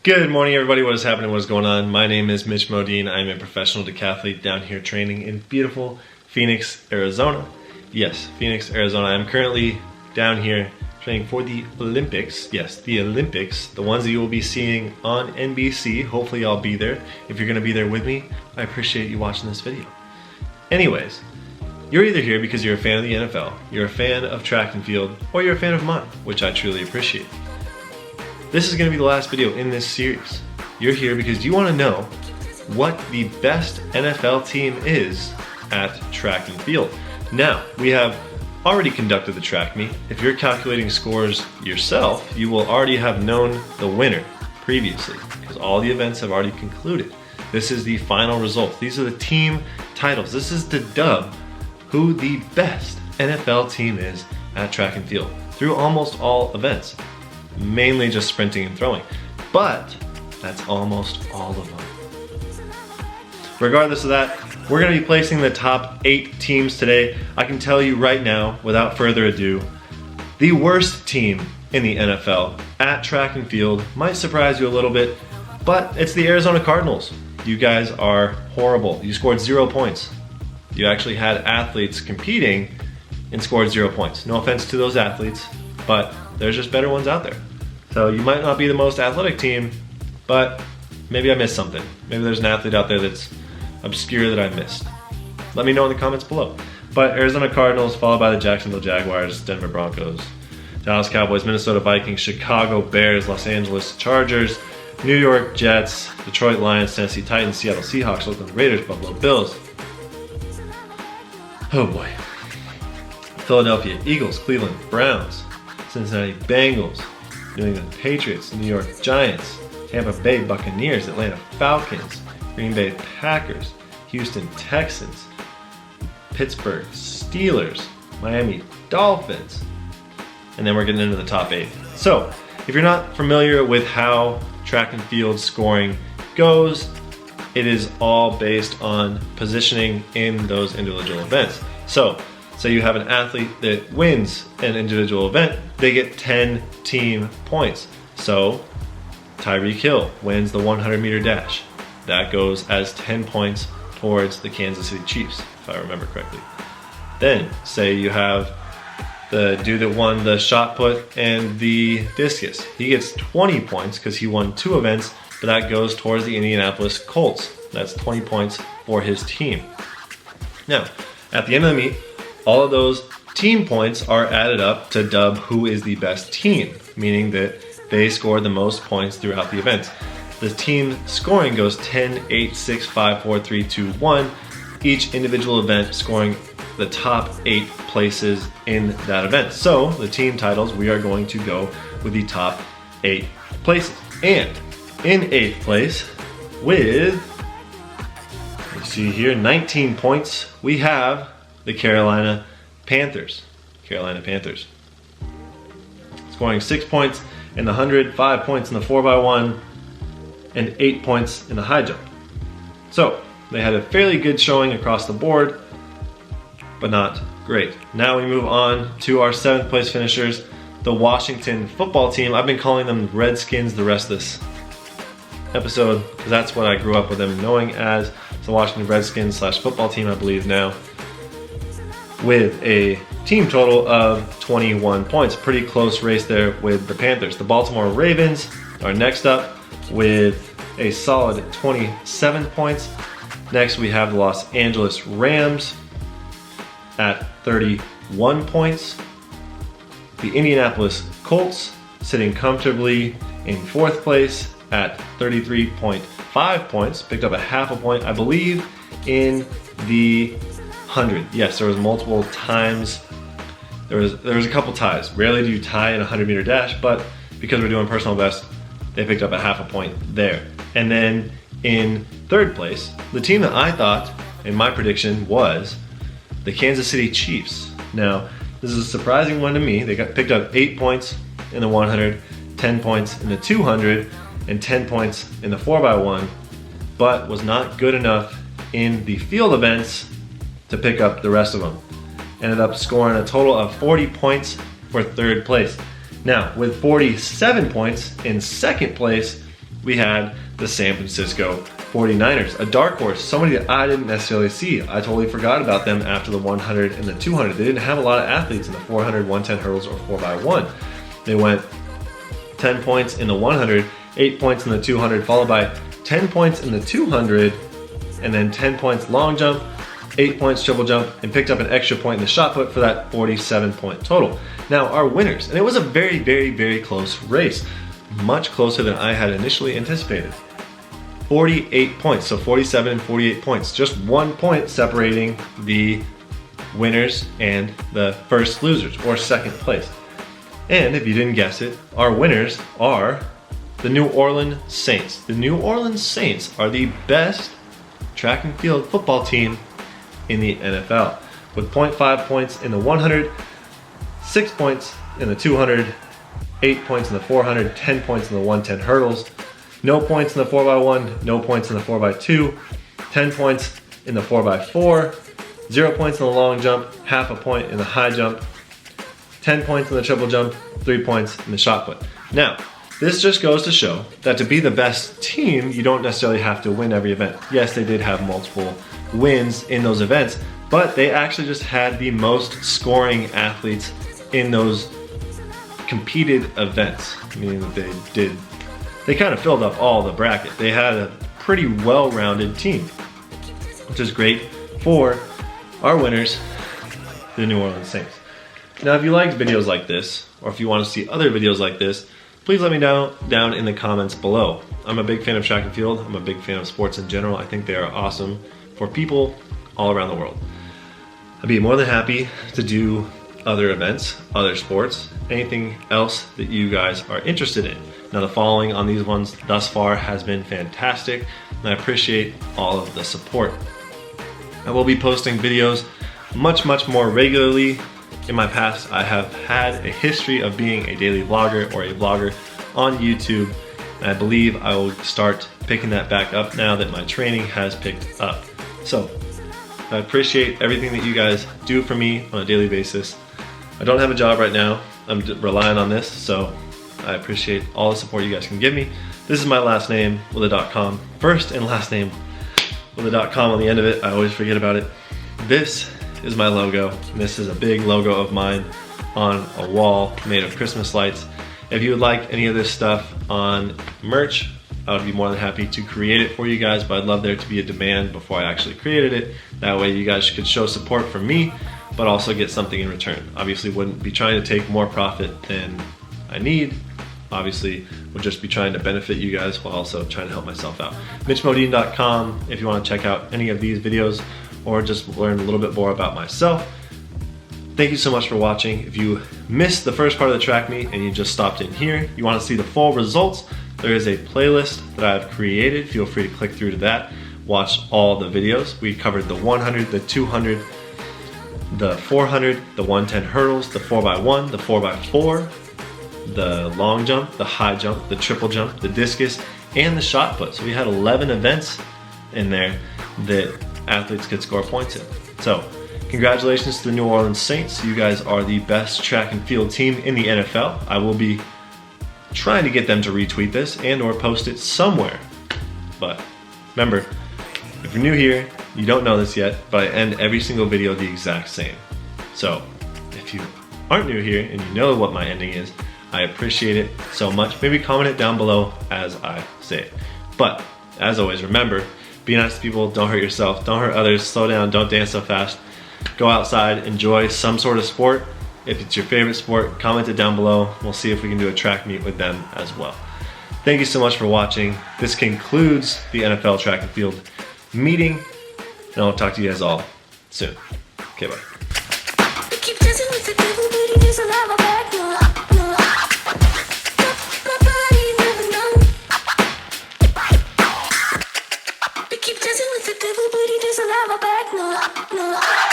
Good morning, everybody. What is happening? What is going on? My name is Mitch Modin. I'm a professional decathlete down here training in beautiful Phoenix, Arizona. Yes, Phoenix, Arizona. I'm currently down here training for the Olympics. Yes, the Olympics, the ones that you will be seeing on NBC. Hopefully I'll be there. If you're going to be there with me, I appreciate you watching this video. Anyways, you're either here because you're a fan of the NFL, you're a fan of track and field, or you're a fan of mine, which I truly appreciate. This is going to be the last video in this series. You're here because you want to know what the best NFL team is at track and field. Now, we have already conducted the track meet. If you're calculating scores yourself, you will already have known the winner previously because all the events have already concluded. This is the final results. These are the team titles. This is the dub, who the best NFL team is at track and field through almost all events. Mainly just sprinting and throwing, but that's almost all of them. Regardless of that, we're going to be placing the top 8 teams today. I can tell you right now, without further ado, the worst team in the NFL at track and field might surprise you a little bit, but it's the Arizona Cardinals. You guys are horrible. You scored 0 points. You actually had athletes competing and scored 0 points. No offense to those athletes, but there's just better ones out there. So you might not be the most athletic team, but maybe I missed something. Maybe there's an athlete out there that's obscure that I missed. Let me know in the comments below. But Arizona Cardinals, followed by the Jacksonville Jaguars, Denver Broncos, Dallas Cowboys, Minnesota Vikings, Chicago Bears, Los Angeles Chargers, New York Jets, Detroit Lions, Tennessee Titans, Seattle Seahawks, Oakland Raiders, Buffalo Bills. Oh boy. Philadelphia Eagles, Cleveland Browns, Cincinnati Bengals, New England Patriots, New York Giants, Tampa Bay Buccaneers, Atlanta Falcons, Green Bay Packers, Houston Texans, Pittsburgh Steelers, Miami Dolphins, and then we're getting into the top 8. So, if you're not familiar with how track and field scoring goes, it is all based on positioning in those individual events. So you have an athlete that wins an individual event, they get 10 team points. So Tyreek Hill wins the 100-meter dash. That goes as 10 points towards the Kansas City Chiefs, if I remember correctly. Then say you have the dude that won the shot put and the discus. He gets 20 points because he won 2 events, but that goes towards the Indianapolis Colts. That's 20 points for his team. Now, at the end of the meet, all of those team points are added up to dub who is the best team, meaning that they scored the most points throughout the event. The team scoring goes 10, 8, 6, 5, 4, 3, 2, 1. Each individual event scoring the top 8 places in that event. So the team titles, we are going to go with the top 8 places. And in 8th place with, let's see here, 19 points, we have the Carolina Panthers. Scoring 6 points in the 100, 5 points in the 4x1, and 8 points in the high jump. So they had a fairly good showing across the board, but not great. Now we move on to our 7th place finishers, the Washington football team. I've been calling them Redskins the rest of this episode because that's what I grew up with them knowing as. The Washington Redskins / football team, I believe now, with a team total of 21 points. Pretty close race there with the Panthers. The Baltimore Ravens are next up with a solid 27 points. Next we have the Los Angeles Rams at 31 points. The Indianapolis Colts sitting comfortably in 4th place at 33.5 points. Picked up a half a point, I believe, in the 100. Yes, there was multiple times. There was a couple ties. Rarely do you tie in a 100-meter dash, but because we're doing personal best, they picked up a half a point there. And then in 3rd place, the team that I thought, in my prediction, was the Kansas City Chiefs. Now, this is a surprising one to me. They picked up 8 points in the 100, 10 points in the 200, and 10 points in the 4x1, but was not good enough in the field events to pick up the rest of them. Ended up scoring a total of 40 points for 3rd place. Now, with 47 points in 2nd place, we had the San Francisco 49ers, a dark horse, somebody that I didn't necessarily see. I totally forgot about them after the 100 and the 200. They didn't have a lot of athletes in the 400, 110 hurdles, or 4x1. They went 10 points in the 100, 8 points in the 200, followed by 10 points in the 200, and then 10 points long jump, 8 points triple jump, and picked up an extra point in the shot put for that 47-point total. Now, our winners, and it was a very, very, very close race, much closer than I had initially anticipated. 48 points, so 47 and 48 points, just 1 point separating the winners and the first losers, or second place. And if you didn't guess it, our winners are the New Orleans Saints. The New Orleans Saints are the best track and field football team in the NFL, with 0.5 points in the 100, 6 points in the 200, 8 points in the 400, 10 points in the 110 hurdles, no points in the 4x1, no points in the 4x2, 10 points in the 4x4, 0 points in the long jump, half a point in the high jump, 10 points in the triple jump, 3 points in the shot put. Now, this just goes to show that to be the best team, you don't necessarily have to win every event. Yes, they did have multiple wins in those events, but they actually just had the most scoring athletes in those competed events. Meaning that they kind of filled up all the bracket. They had a pretty well-rounded team, which is great for our winners, the New Orleans Saints. Now, if you liked videos like this, or if you want to see other videos like this, please let me know down in the comments below. I'm a big fan of track and field. I'm a big fan of sports in general. I think they are awesome for people all around the world. I'd be more than happy to do other events, other sports, anything else that you guys are interested in. Now, the following on these ones thus far has been fantastic, and I appreciate all of the support. I will be posting videos much more regularly. In my past, I have had a history of being a daily vlogger or a vlogger on YouTube, and I believe I will start picking that back up now that my training has picked up. So, I appreciate everything that you guys do for me on a daily basis. I don't have a job right now. I'm relying on this, so I appreciate all the support you guys can give me. This is my last name with a .com. First and last name with a .com on the end of it. I always forget about it. This is my logo. This is a big logo of mine on a wall made of Christmas lights. If you would like any of this stuff on merch, I would be more than happy to create it for you guys, but I'd love there to be a demand before I actually created it. That way you guys could show support from me, but also get something in return. Obviously wouldn't be trying to take more profit than I need. Obviously would just be trying to benefit you guys while also trying to help myself out. MitchModin.com if you want to check out any of these videos or just learn a little bit more about myself. Thank you so much for watching. If you missed the first part of the track meet and you just stopped in here, you want to see the full results, there is a playlist that I've created. Feel free to click through to that. Watch all the videos. We covered the 100, the 200, the 400, the 110 hurdles, the 4x1, the 4x4, the long jump, the high jump, the triple jump, the discus, and the shot put. So we had 11 events in there that athletes could score points in. So congratulations to the New Orleans Saints. You guys are the best track and field team in the NFL. I will be trying to get them to retweet this and or post it somewhere. But remember, if you're new here, you don't know this yet, but I end every single video the exact same. So if you aren't new here and you know what my ending is, I appreciate it so much. Maybe comment it down below as I say it. But as always, remember, be nice to people, don't hurt yourself, don't hurt others, slow down, don't dance so fast. Go outside, enjoy some sort of sport. If it's your favorite sport, comment it down below. We'll see if we can do a track meet with them as well. Thank you so much for watching. This concludes the NFL track and field meeting, and I'll talk to you guys all soon. Okay, bye. Keep dancing with the devil, but he doesn't have a back, no.